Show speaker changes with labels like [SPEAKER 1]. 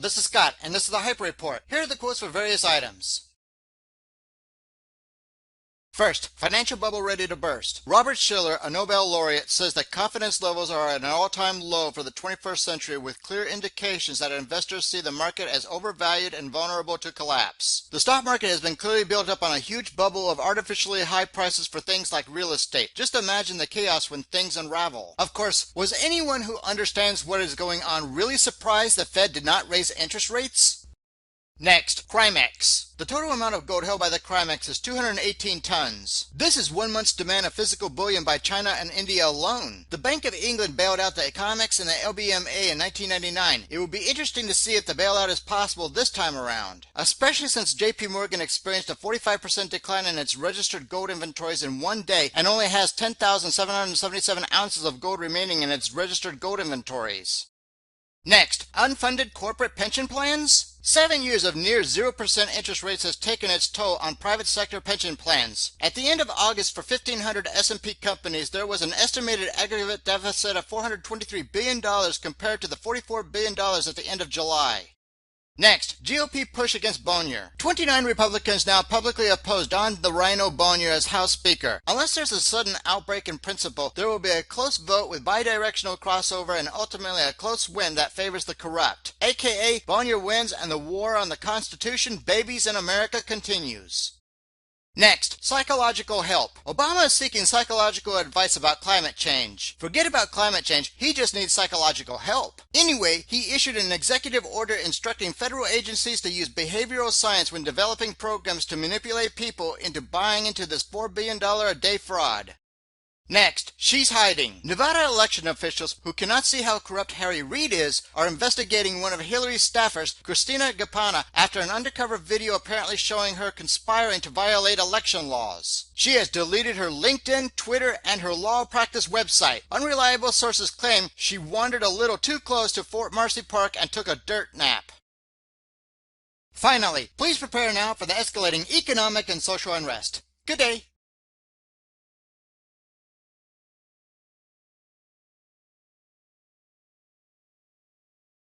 [SPEAKER 1] this is Scott, and this is the Hyper Report. Here are the quotes for various items. First, financial bubble ready to burst. Robert Shiller, a Nobel laureate, says that confidence levels are at an all-time low for the 21st century, with clear indications that investors see the market as overvalued and vulnerable to collapse. The stock market has been clearly built up on a huge bubble of artificially high prices for things like real estate. Just imagine the chaos when things unravel. Of course, was anyone who understands what is going on really surprised the Fed did not raise interest rates? Next, Crimex. The total amount of gold held by the Crimex is 218 tons. This is 1 month's demand of physical bullion by China and India alone. The Bank of England bailed out the Crimex and the LBMA in 1999. It will be interesting to see if the bailout is possible this time around, especially since JP Morgan experienced a 45% decline in its registered gold inventories in one day and only has 10,777 ounces of gold remaining in its registered gold inventories. Next, unfunded corporate pension plans? 7 years of near 0% interest rates has taken its toll on private sector pension plans. At the end of August, for 1,500 S&P companies, there was an estimated aggregate deficit of $423 billion compared to the $44 billion at the end of July. Next, GOP push against Bonnier. 29 Republicans now publicly oppose Don the Rhino Bonnier as House Speaker. Unless there's a sudden outbreak in principle, there will be a close vote with bidirectional crossover and ultimately a close win that favors the corrupt. AKA, Bonnier wins and the war on the Constitution, babies in America continues. Next, psychological help. Obama is seeking psychological advice about climate change. Forget about climate change, he just needs psychological help. Anyway, he issued an executive order instructing federal agencies to use behavioral science when developing programs to manipulate people into buying into this $4 billion a day fraud. Next, she's hiding. Nevada election officials who cannot see how corrupt Harry Reid is are investigating one of Hillary's staffers, Christina Gapana, after an undercover video apparently showing her conspiring to violate election laws. She has deleted her LinkedIn, Twitter, and her law practice website. Unreliable sources claim she wandered a little too close to Fort Marcy Park and took a dirt nap. Finally, please prepare now for the escalating economic and social unrest. Good day.